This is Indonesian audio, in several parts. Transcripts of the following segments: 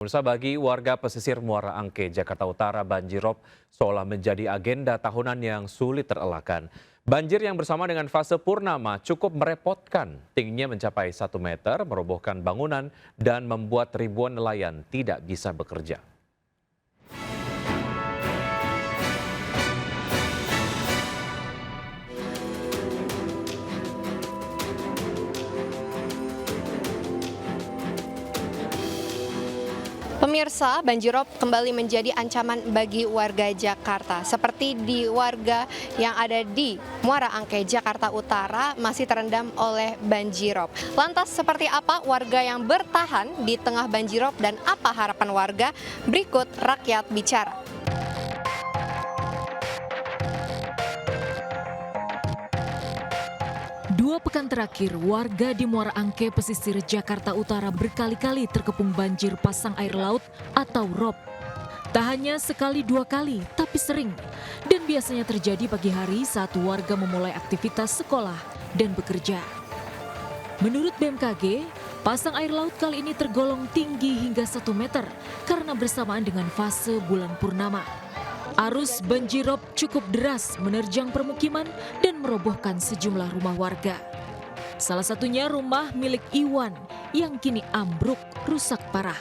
Pemirsa, bagi warga pesisir Muara Angke, Jakarta Utara, banjirop seolah menjadi agenda tahunan yang sulit terelakkan. Banjir yang bersama dengan fase purnama cukup merepotkan. Tingginya mencapai 1 meter, merobohkan bangunan, dan membuat ribuan nelayan tidak bisa bekerja. Pemirsa, banjirop kembali menjadi ancaman bagi warga Jakarta. Seperti di warga yang ada di Muara Angke, Jakarta Utara masih terendam oleh banjirop. Lantas seperti apa warga yang bertahan di tengah banjirop dan apa harapan warga? Berikut Rakyat Bicara. Dua pekan terakhir, warga di Muara Angke, pesisir Jakarta Utara berkali-kali terkepung banjir pasang air laut atau ROB. Tak hanya sekali dua kali, tapi sering. Dan biasanya terjadi pagi hari saat warga memulai aktivitas sekolah dan bekerja. Menurut BMKG, pasang air laut kali ini tergolong tinggi hingga 1 meter karena bersamaan dengan fase bulan purnama. Arus banjirop cukup deras menerjang permukiman dan merobohkan sejumlah rumah warga. Salah satunya rumah milik Iwan yang kini ambruk rusak parah.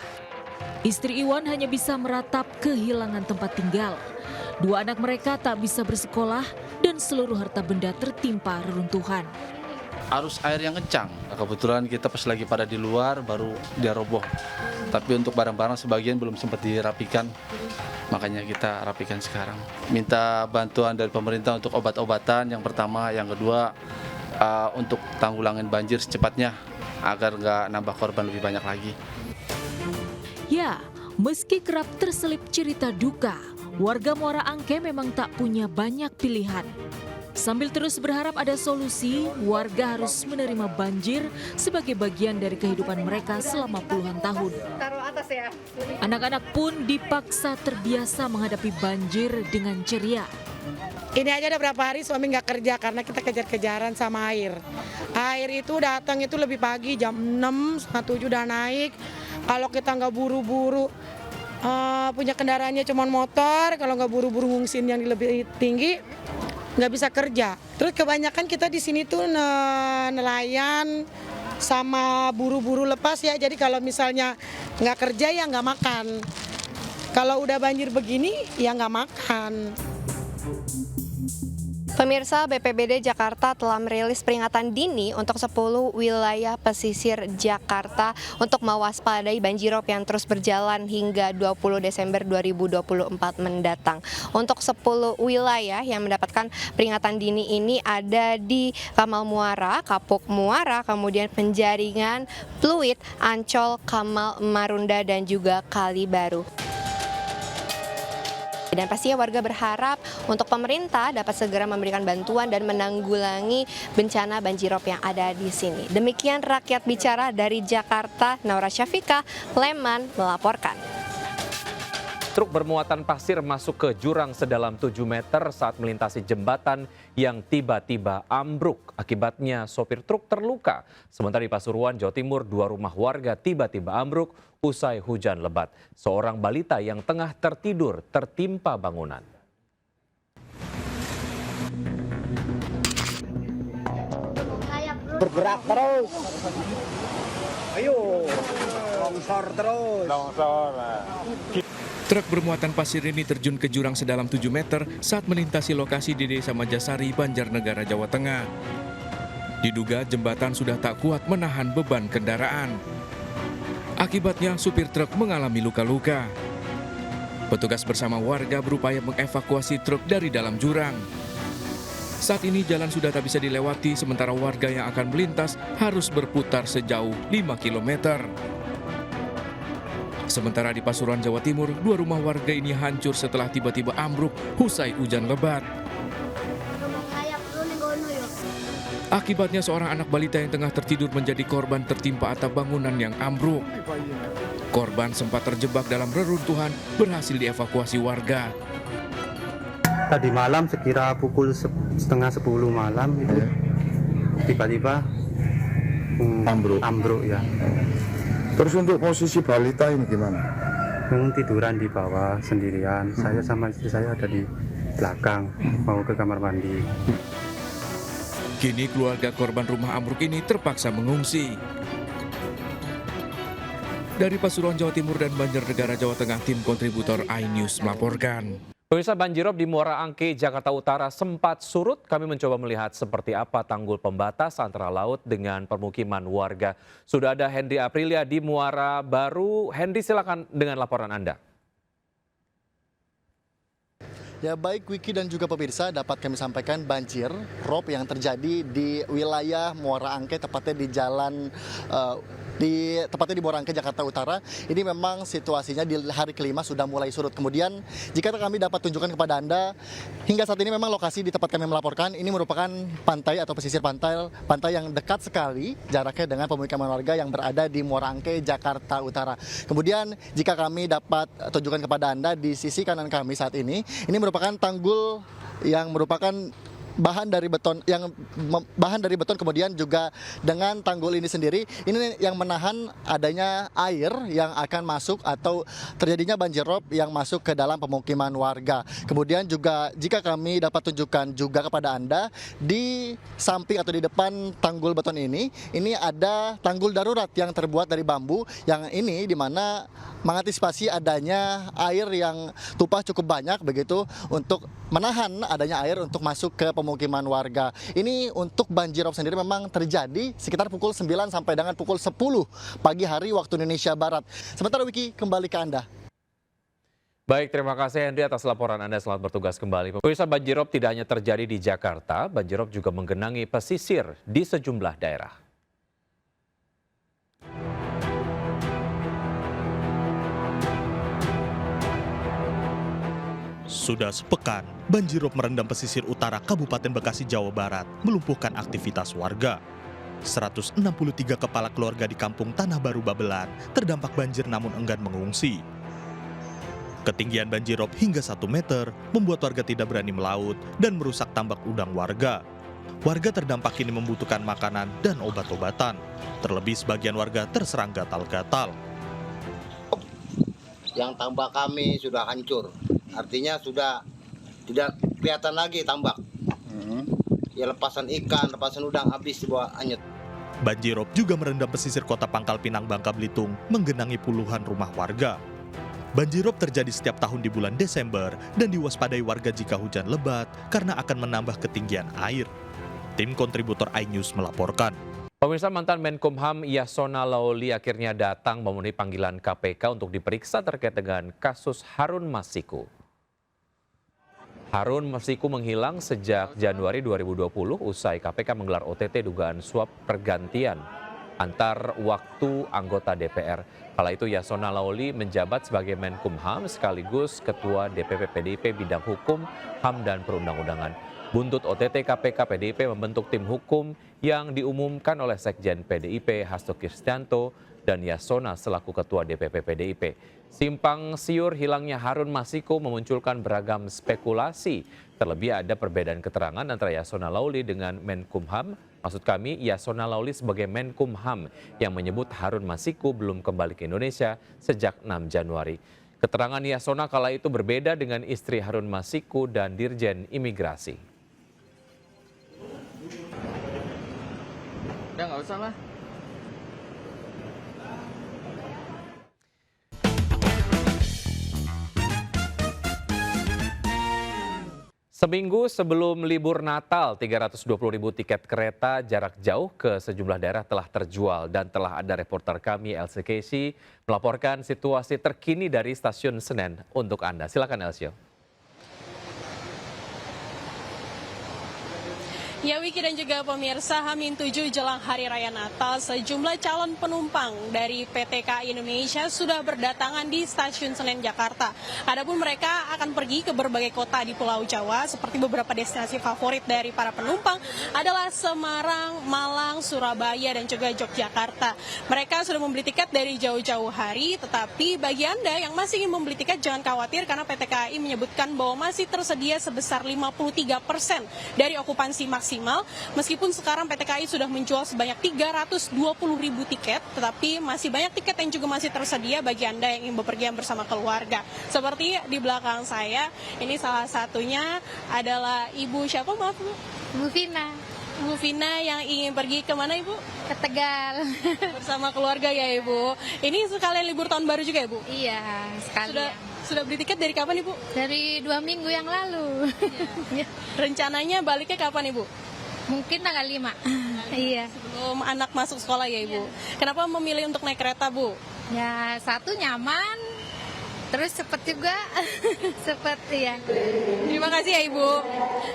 Istri Iwan hanya bisa meratap kehilangan tempat tinggal. 2 anak mereka tak bisa bersekolah dan seluruh harta benda tertimpa reruntuhan. Arus air yang kencang. Kebetulan kita pas lagi pada di luar baru dia roboh. Tapi untuk barang-barang sebagian belum sempat dirapikan. Makanya kita rapikan sekarang. Minta bantuan dari pemerintah untuk obat-obatan yang pertama, yang kedua untuk tanggulangan banjir secepatnya agar nggak nambah korban lebih banyak lagi. Ya, meski kerap terselip cerita duka, warga Muara Angke memang tak punya banyak pilihan. Sambil terus berharap ada solusi, warga harus menerima banjir sebagai bagian dari kehidupan mereka selama puluhan tahun. Anak-anak pun dipaksa terbiasa menghadapi banjir dengan ceria. Ini aja udah berapa hari suami nggak kerja karena kita kejar-kejaran sama air. Air itu datang itu lebih pagi, jam 6, setengah 7 udah naik. Kalau kita nggak buru-buru, punya kendaraannya cuma motor, kalau nggak buru-buru ngungsin yang lebih tinggi, nggak bisa kerja. Terus kebanyakan kita di sini tuh nelayan sama buru-buru lepas ya. Jadi kalau misalnya nggak kerja ya nggak makan. Kalau udah banjir begini ya nggak makan. Pemirsa, BPBD Jakarta telah merilis peringatan dini untuk 10 wilayah pesisir Jakarta untuk mewaspadai banjirop yang terus berjalan hingga 20 Desember 2024 mendatang. Untuk 10 wilayah yang mendapatkan peringatan dini ini ada di Kamal Muara, Kapuk Muara, kemudian Penjaringan, Pluit, Ancol, Kamal Marunda, dan juga Kali Baru. Dan pastinya warga berharap untuk pemerintah dapat segera memberikan bantuan dan menanggulangi bencana banjirop yang ada di sini. Demikian Rakyat Bicara dari Jakarta, Naura Syafika, Leman melaporkan. Truk bermuatan pasir masuk ke jurang sedalam 7 meter saat melintasi jembatan yang tiba-tiba ambruk. Akibatnya sopir truk terluka. Sementara di Pasuruan, Jawa Timur, 2 rumah warga tiba-tiba ambruk usai hujan lebat. Seorang balita yang tengah tertidur tertimpa bangunan. Bergerak terus. Ayo, longsor terus. Longsor. Truk bermuatan pasir ini terjun ke jurang sedalam 7 meter saat melintasi lokasi di Desa Majasari, Banjarnegara, Jawa Tengah. Diduga jembatan sudah tak kuat menahan beban kendaraan. Akibatnya supir truk mengalami luka-luka. Petugas bersama warga berupaya mengevakuasi truk dari dalam jurang. Saat ini jalan sudah tak bisa dilewati, sementara warga yang akan melintas harus berputar sejauh 5 kilometer. Sementara di Pasuruan, Jawa Timur, 2 rumah warga ini hancur setelah tiba-tiba ambruk usai hujan lebat. Akibatnya seorang anak balita yang tengah tertidur menjadi korban tertimpa atap bangunan yang ambruk. Korban sempat terjebak dalam reruntuhan, berhasil dievakuasi warga. Tadi malam sekira pukul setengah 10 malam itu tiba-tiba ambruk ya. Terus untuk posisi balita ini gimana? Memang tiduran di bawah sendirian. Saya sama istri saya ada di belakang mau ke kamar mandi. Kini keluarga korban rumah ambruk ini terpaksa mengungsi. Dari Pasuruan, Jawa Timur dan Banjarnegara, Jawa Tengah, tim kontributor iNews melaporkan. Pemirsa, banjirop di Muara Angke, Jakarta Utara sempat surut. Kami mencoba melihat seperti apa tanggul pembatas antara laut dengan permukiman warga. Sudah ada Henry Aprilia di Muara Baru. Henry, silakan dengan laporan Anda. Ya baik Wiki dan juga pemirsa, dapat kami sampaikan banjir rob yang terjadi di wilayah Muara Angke, tepatnya di jalan tepatnya di Muara Angke, Jakarta Utara. Ini memang situasinya di hari kelima sudah mulai surut. Kemudian jika kami dapat tunjukkan kepada Anda, hingga saat ini memang lokasi di tempat kami melaporkan ini merupakan pantai atau pesisir pantai yang dekat sekali jaraknya dengan pemukiman warga yang berada di Muara Angke, Jakarta Utara. Kemudian jika kami dapat tunjukkan kepada Anda di sisi kanan kami saat ini merupakan tanggul yang merupakan bahan dari beton, kemudian juga dengan tanggul ini sendiri ini yang menahan adanya air yang akan masuk atau terjadinya banjir rob yang masuk ke dalam pemukiman warga. Kemudian juga jika kami dapat tunjukkan juga kepada Anda di samping atau di depan tanggul beton ini ada tanggul darurat yang terbuat dari bambu yang ini di mana mengantisipasi adanya air yang tumpah cukup banyak begitu untuk menahan adanya air untuk masuk ke pemukiman warga. Ini untuk banjir rob sendiri memang terjadi sekitar pukul 9 sampai dengan pukul 10 pagi hari waktu Indonesia Barat. Sementara Wiki, kembali ke Anda. Baik, terima kasih Henry atas laporan Anda. Selamat bertugas kembali. Pemirsa, banjirop tidak hanya terjadi di Jakarta, banjirop juga menggenangi pesisir di sejumlah daerah. Sudah sepekan, banjirop merendam pesisir utara Kabupaten Bekasi, Jawa Barat, melumpuhkan aktivitas warga. 163 kepala keluarga di kampung Tanah Baru Babelan terdampak banjir namun enggan mengungsi. Ketinggian banjirop hingga 1 meter membuat warga tidak berani melaut dan merusak tambak udang warga. Warga terdampak kini membutuhkan makanan dan obat-obatan. Terlebih sebagian warga terserang gatal-gatal. Yang tambak kami sudah hancur. Artinya sudah tidak kelihatan lagi tambak. Ya lepasan ikan, lepasan udang habis dibawa anyut. Banjirop juga merendam pesisir kota Pangkal Pinang, Bangka Belitung, menggenangi puluhan rumah warga. Banjirop terjadi setiap tahun di bulan Desember dan diwaspadai warga jika hujan lebat karena akan menambah ketinggian air. Tim kontributor iNews melaporkan. Pemirsa, mantan Menkumham Yasona Lawli akhirnya datang memenuhi panggilan KPK untuk diperiksa terkait dengan kasus Harun Masiku. Harun Masiku menghilang sejak Januari 2020 usai KPK menggelar OTT dugaan suap pergantian antar waktu anggota DPR. Kala itu Yasona Lawli menjabat sebagai Menkumham sekaligus Ketua DPP PDIP bidang hukum, HAM dan perundang-undangan. Buntut OTT KPK, PDIP membentuk tim hukum yang diumumkan oleh Sekjen PDIP Hasto Kristianto dan Yasona selaku Ketua DPP PDIP. Simpang siur hilangnya Harun Masiku memunculkan beragam spekulasi. Terlebih ada perbedaan keterangan antara Yasona Lawli dengan Menkumham. Maksud kami, Yasona Lawli sebagai Menkumham yang menyebut Harun Masiku belum kembali ke Indonesia sejak 6 Januari. Keterangan Yasona kala itu berbeda dengan istri Harun Masiku dan Dirjen Imigrasi. Udah nggak usah lah. Seminggu sebelum libur Natal, 320.000 tiket kereta jarak jauh ke sejumlah daerah telah terjual dan telah ada reporter kami Elsie Casey melaporkan situasi terkini dari Stasiun Senen untuk Anda. Silakan Elsie. Ya Wiki dan juga pemirsa, H-7 jelang Hari Raya Natal, sejumlah calon penumpang dari PT KAI Indonesia sudah berdatangan di Stasiun Senen Jakarta. Adapun mereka akan pergi ke berbagai kota di Pulau Jawa, seperti beberapa destinasi favorit dari para penumpang adalah Semarang, Malang, Surabaya, dan juga Yogyakarta. Mereka sudah membeli tiket dari jauh-jauh hari, tetapi bagi Anda yang masih ingin membeli tiket jangan khawatir karena PT KAI menyebutkan bahwa masih tersedia sebesar 53% dari okupansi maksimal maksimal. Meskipun sekarang PT KAI sudah menjual sebanyak 320.000 tiket, tetapi masih banyak tiket yang juga masih tersedia bagi Anda yang ingin bepergian bersama keluarga. Seperti di belakang saya, ini salah satunya adalah Ibu siapa, maaf Bu? Bu Vina. Bu Vina yang ingin pergi kemana Ibu? Ke Tegal. Bersama keluarga ya Ibu. Ini sekalian libur tahun baru juga ya Bu? Iya, sekalian. Sudah beli tiket dari kapan Ibu? Dari 2 minggu yang lalu. Ya. Rencananya baliknya kapan Ibu? Mungkin tanggal 5. Iya. Sebelum anak masuk sekolah ya Ibu. Kenapa memilih untuk naik kereta Bu? Ya, satu nyaman. Terus cepet juga. Cepet ya. Terima kasih ya Ibu.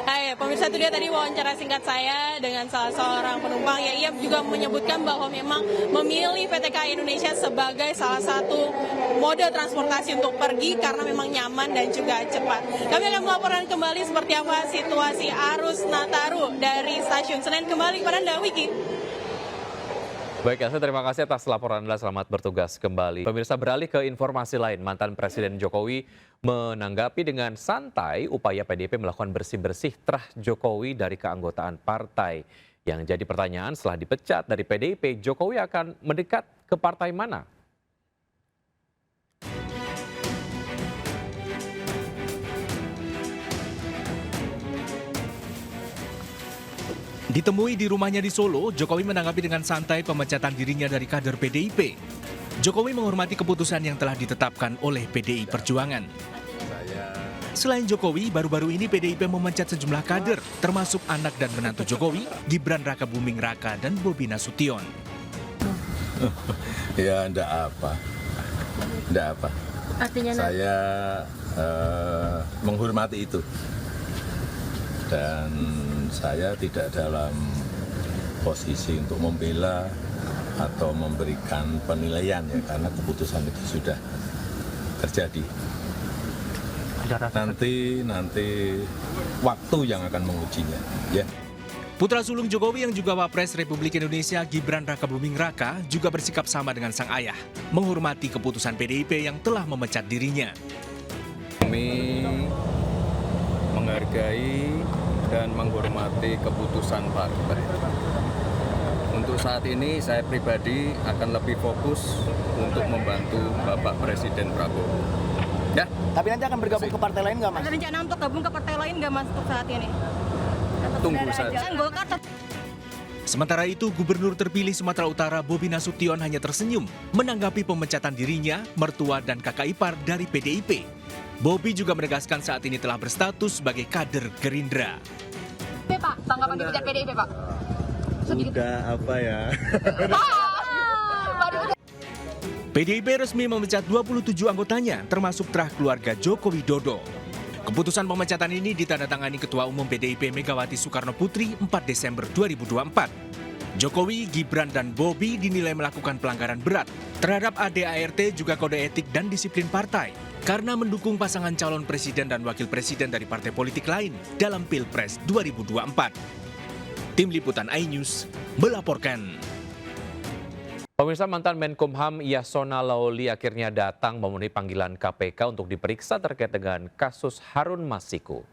Hai, pemirsa, itu dia tadi wawancara singkat saya dengan salah seorang penumpang. Ya, ia juga menyebutkan bahwa memang memilih PT KAI Indonesia sebagai salah satu mode transportasi untuk pergi karena memang nyaman dan juga cepat. Kami akan melaporkan kembali seperti apa situasi arus Nataru dari Stasiun Senen. Kembali kepada Anda, Wiki. Baik, Elsa, terima kasih atas laporan Anda. Selamat bertugas kembali. Pemirsa, beralih ke informasi lain. Mantan Presiden Jokowi menanggapi dengan santai upaya PDIP melakukan bersih-bersih terah Jokowi dari keanggotaan partai. Yang jadi pertanyaan, setelah dipecat dari PDIP, Jokowi akan mendekat ke partai mana? Ditemui di rumahnya di Solo, Jokowi menanggapi dengan santai pemecatan dirinya dari kader PDIP. Jokowi menghormati keputusan yang telah ditetapkan oleh PDI Perjuangan. Selain Jokowi, baru-baru ini PDIP memecat sejumlah kader, termasuk anak dan menantu Jokowi, Gibran Rakabuming Raka dan Bobi Nasution. Ya, enggak apa. Enggak apa. Artinya saya menghormati itu. Dan saya tidak dalam posisi untuk membela atau memberikan penilaian ya, karena keputusan itu sudah terjadi. Nanti waktu yang akan mengujinya, ya. Putra sulung Jokowi yang juga Wapres Republik Indonesia, Gibran Rakabuming Raka, juga bersikap sama dengan sang ayah, menghormati keputusan PDIP yang telah memecat dirinya. Kami menghargai dan menghormati keputusan partai. Untuk saat ini saya pribadi akan lebih fokus untuk membantu Bapak Presiden Prabowo. Ya. Tapi nanti akan bergabung ke partai lain nggak Mas? Ada rencana untuk gabung ke partai lain nggak Mas untuk saat ini? Tunggu saja. Sementara itu, Gubernur terpilih Sumatera Utara Bobi Nasution hanya tersenyum menanggapi pemecatan dirinya, mertua dan kakak ipar dari PDIP. Bobi juga menegaskan saat ini telah berstatus sebagai kader Gerindra. Pak, tanggapan dipecat PDIP, Pak? Udah apa ya? PDIP resmi memecat 27 anggotanya, termasuk terah keluarga Joko Widodo. Keputusan pemecatan ini ditandatangani Ketua Umum PDIP Megawati Soekarno Putri 4 Desember 2024. Jokowi, Gibran, dan Bobi dinilai melakukan pelanggaran berat terhadap ADART juga kode etik dan disiplin partai karena mendukung pasangan calon presiden dan wakil presiden dari partai politik lain dalam Pilpres 2024. Tim Liputan iNews melaporkan. Pemirsa, mantan Menkumham Yasona Lawli akhirnya datang memenuhi panggilan KPK untuk diperiksa terkait dengan kasus Harun Masiku.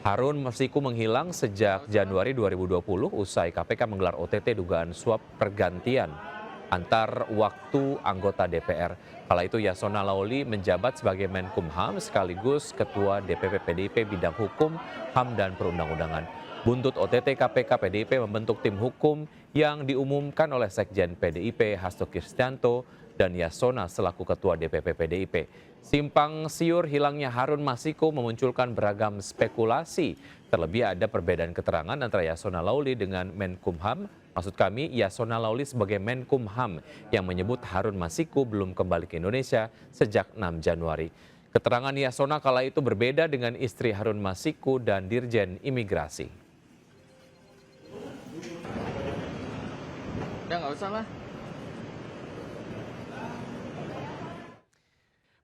Harun Masiku menghilang sejak Januari 2020 usai KPK menggelar OTT dugaan suap pergantian antar waktu anggota DPR. Kala itu Yasona Lawli menjabat sebagai Menkumham sekaligus Ketua DPP PDIP bidang hukum, HAM dan perundang-undangan. Buntut OTT KPK, PDIP membentuk tim hukum yang diumumkan oleh Sekjen PDIP Hasto Kristianto dan Yasona selaku Ketua DPP PDIP. Simpang siur hilangnya Harun Masiku memunculkan beragam spekulasi. Terlebih ada perbedaan keterangan antara Yasona Lawli dengan Menkumham. Maksud kami, Yasona Lawli sebagai Menkumham yang menyebut Harun Masiku belum kembali ke Indonesia sejak 6 Januari. Keterangan Yasona kala itu berbeda dengan istri Harun Masiku dan Dirjen Imigrasi. Ya nggak usah lah.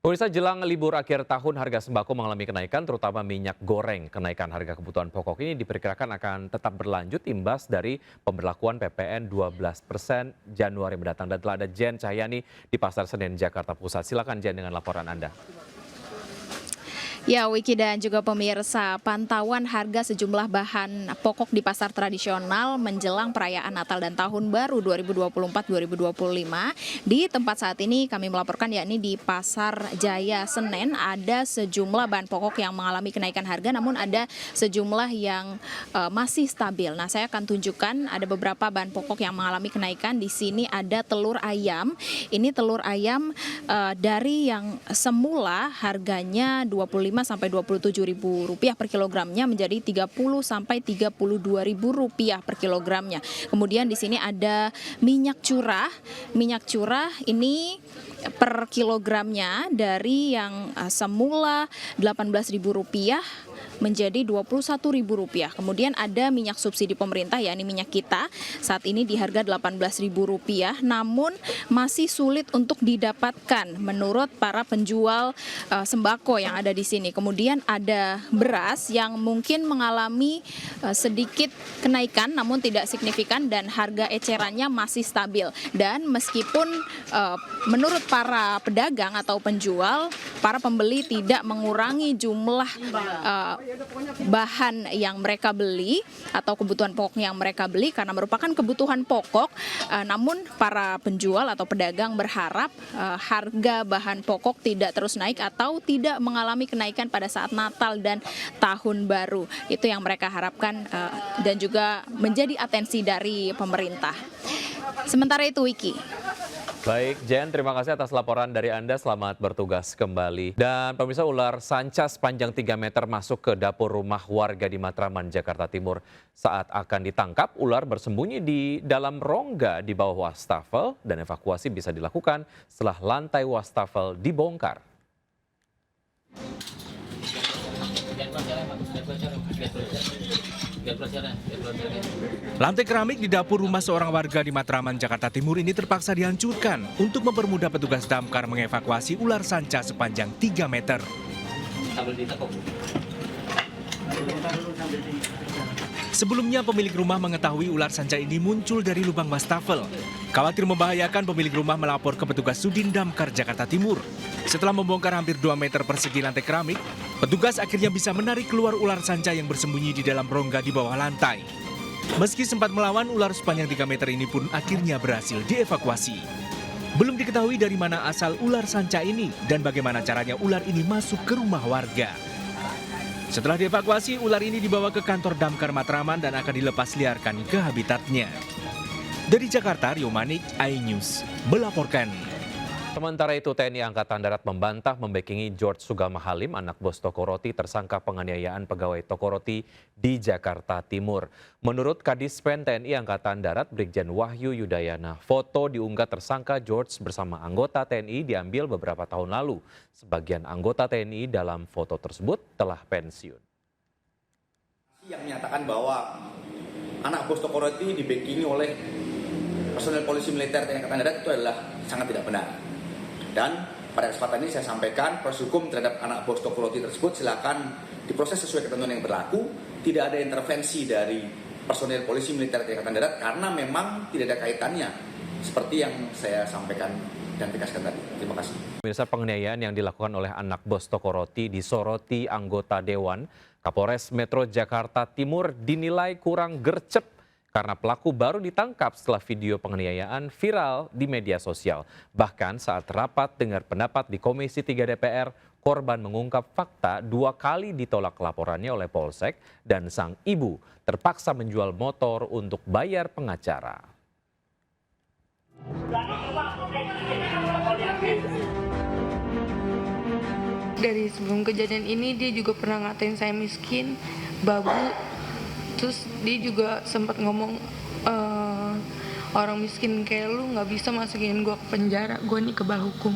Pemirsa, jelang libur akhir tahun harga sembako mengalami kenaikan terutama minyak goreng. Kenaikan harga kebutuhan pokok ini diperkirakan akan tetap berlanjut imbas dari pemberlakuan PPN 12% Januari mendatang. Dan telah ada Jen Cahyani di Pasar Senen, Jakarta Pusat. Silakan Jen dengan laporan Anda. Ya, Wiki dan juga pemirsa, pantauan harga sejumlah bahan pokok di pasar tradisional menjelang perayaan Natal dan Tahun Baru 2024-2025. Di tempat saat ini kami melaporkan yakni di Pasar Jaya Senen ada sejumlah bahan pokok yang mengalami kenaikan harga, namun ada sejumlah yang masih stabil. Nah, saya akan tunjukkan ada beberapa bahan pokok yang mengalami kenaikan. Di sini ada telur ayam. Ini telur ayam dari yang semula harganya 25 sampai 27 ribu rupiah per kilogramnya menjadi 30 sampai 32 ribu rupiah per kilogramnya. Kemudian di sini ada minyak curah. Minyak curah ini per kilogramnya dari yang semula 18 ribu rupiah menjadi 21 ribu rupiah. Kemudian ada minyak subsidi pemerintah, yakni minyak kita, saat ini di harga 18 ribu rupiah, namun masih sulit untuk didapatkan menurut para penjual sembako yang ada di sini. Kemudian ada beras yang mungkin mengalami sedikit kenaikan, namun tidak signifikan dan harga ecerannya masih stabil. Dan meskipun menurut para pedagang atau penjual, para pembeli tidak mengurangi jumlah bahan yang mereka beli atau kebutuhan pokok yang mereka beli karena merupakan kebutuhan pokok, namun para penjual atau pedagang berharap harga bahan pokok tidak terus naik atau tidak mengalami kenaikan pada saat Natal dan Tahun Baru. Itu yang mereka harapkan dan juga menjadi atensi dari pemerintah. Sementara itu, Wiki. Baik, Jen, terima kasih atas laporan dari Anda. Selamat bertugas kembali. Dan pemirsa, ular sanca sepanjang 3 meter masuk ke dapur rumah warga di Matraman, Jakarta Timur. Saat akan ditangkap, ular bersembunyi di dalam rongga di bawah wastafel dan evakuasi bisa dilakukan setelah lantai wastafel dibongkar. Lantai keramik di dapur rumah seorang warga di Matraman, Jakarta Timur ini terpaksa dihancurkan untuk mempermudah petugas damkar mengevakuasi ular sanca sepanjang 3 meter. Sebelumnya pemilik rumah mengetahui ular sanca ini muncul dari lubang wastafel. Khawatir membahayakan, pemilik rumah melapor ke petugas Sudin Damkar Jakarta Timur. Setelah membongkar hampir 2 meter persegi lantai keramik, petugas akhirnya bisa menarik keluar ular sanca yang bersembunyi di dalam rongga di bawah lantai. Meski sempat melawan, ular sepanjang 3 meter ini pun akhirnya berhasil dievakuasi. Belum diketahui dari mana asal ular sanca ini dan bagaimana caranya ular ini masuk ke rumah warga. Setelah dievakuasi, ular ini dibawa ke kantor Damkar Matraman dan akan dilepas liarkan ke habitatnya. Dari Jakarta, Rio Manik, iNews melaporkan. Sementara itu, TNI Angkatan Darat membantah membackingi George Sugama Halim, anak bos Toko Roti, tersangka penganiayaan pegawai Toko Roti di Jakarta Timur. Menurut Kadispen TNI Angkatan Darat, Brigjen Wahyu Yudayana, foto diunggah tersangka George bersama anggota TNI diambil beberapa tahun lalu. Sebagian anggota TNI dalam foto tersebut telah pensiun. Yang menyatakan bahwa anak bos Toko Roti dibackingi oleh personel polisi militer TNI Angkatan Darat itu adalah sangat tidak benar. Dan pada kesempatan ini saya sampaikan proses hukum terhadap anak bos Toko Roti tersebut silakan diproses sesuai ketentuan yang berlaku. Tidak ada intervensi dari personel polisi militer TNI Angkatan Darat karena memang tidak ada kaitannya seperti yang saya sampaikan dan tegaskan tadi. Terima kasih. Pemirsa, penganiayaan yang dilakukan oleh anak bos Toko Roti disoroti anggota Dewan Kapolres Metro Jakarta Timur dinilai kurang gercep karena pelaku baru ditangkap setelah video penganiayaan viral di media sosial. Bahkan saat rapat dengar pendapat di Komisi 3 DPR, korban mengungkap fakta 2 kali ditolak laporannya oleh Polsek dan sang ibu terpaksa menjual motor untuk bayar pengacara. Dari sebelum kejadian ini dia juga pernah ngatain saya miskin, babu. Terus dia juga sempat ngomong orang miskin kayak lu nggak bisa masukin gue ke penjara, gue nih kebal hukum.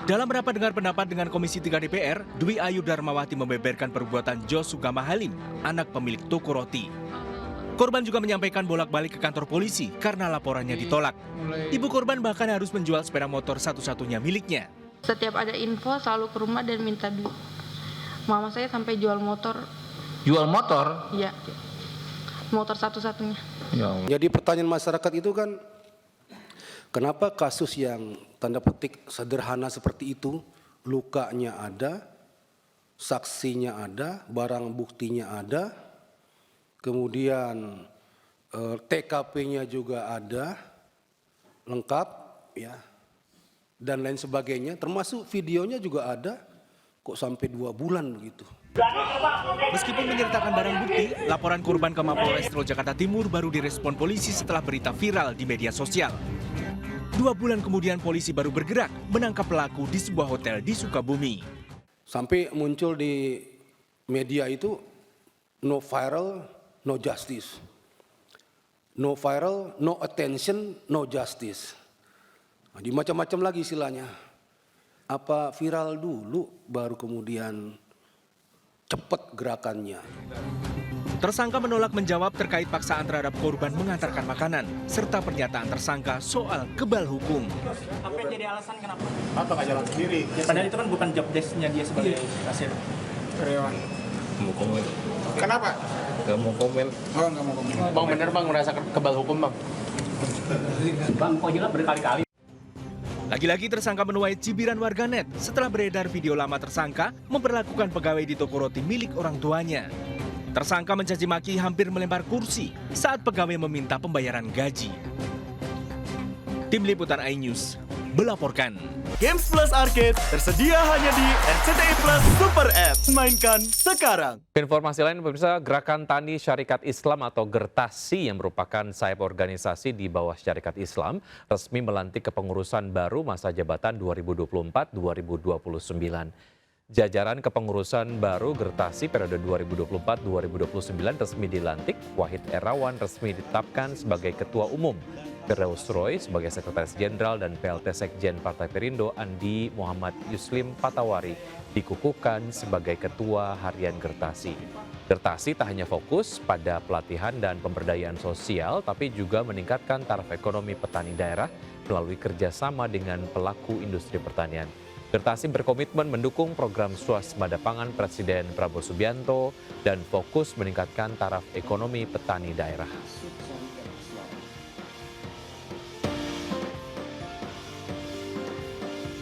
Dalam rapat dengar pendapat dengan Komisi 3 DPR, Dwi Ayu Darmawati membeberkan perbuatan George Sugama Halim, anak pemilik Toko Roti. Korban juga menyampaikan bolak-balik ke kantor polisi karena laporannya ditolak. Ibu korban bahkan harus menjual sepeda motor satu-satunya miliknya. Setiap ada info selalu ke rumah dan minta duit. Mama saya sampai jual motor. Jual motor? Iya, motor satu-satunya. Ya. Jadi pertanyaan masyarakat itu kan, kenapa kasus yang tanda petik sederhana seperti itu lukanya ada, saksinya ada, barang buktinya ada, kemudian TKP-nya juga ada, lengkap, ya, dan lain sebagainya, termasuk videonya juga ada, kok sampai 2 bulan begitu. Meskipun menyertakan barang bukti, laporan korban ke Mapolres Metro Jakarta Timur baru direspon polisi setelah berita viral di media sosial. 2 bulan kemudian polisi baru bergerak menangkap pelaku di sebuah hotel di Sukabumi. Sampai muncul di media itu no viral, no justice. No viral, no attention, no justice. Nah, di macam-macam lagi istilahnya. Apa viral dulu baru kemudian cepat gerakannya. Tersangka menolak menjawab terkait paksaan terhadap korban mengantarkan makanan, serta pernyataan tersangka soal kebal hukum. Apa yang jadi alasan kenapa? Apa nggak jalan sendiri? Padahal itu kan bukan job desk-nya dia sebagai kasir. Karyawan. Mau komen? Kenapa? Gak mau komen. Oh, nggak mau komen. Bang bener bang merasa kebal hukum bang? Bang kok jelas berkali-kali. Lagi-lagi tersangka menuai cibiran warganet setelah beredar video lama tersangka memperlakukan pegawai di toko roti milik orang tuanya. Tersangka mencaci maki hampir melempar kursi saat pegawai meminta pembayaran gaji. Tim Liputan iNews melaporkan. Games Plus Arcade tersedia hanya di RCTI Plus Super App. Mainkan sekarang. Informasi lain pemirsa, Gerakan Tani Syarikat Islam atau Gertasi yang merupakan sayap organisasi di bawah Syarikat Islam resmi melantik kepengurusan baru masa jabatan 2024-2029. Jajaran kepengurusan baru Gertasi periode 2024-2029 resmi dilantik. Wahid Erawan resmi ditetapkan sebagai Ketua Umum, Firdaus Roy sebagai Sekretaris Jenderal, dan PLT Sekjen Partai Perindo Andi Muhammad Yuslim Patawari dikukuhkan sebagai Ketua Harian Gertasi. Gertasi tak hanya fokus pada pelatihan dan pemberdayaan sosial, tapi juga meningkatkan taraf ekonomi petani daerah melalui kerjasama dengan pelaku industri pertanian. Gertasi berkomitmen mendukung program swasembada pangan Presiden Prabowo Subianto dan fokus meningkatkan taraf ekonomi petani daerah.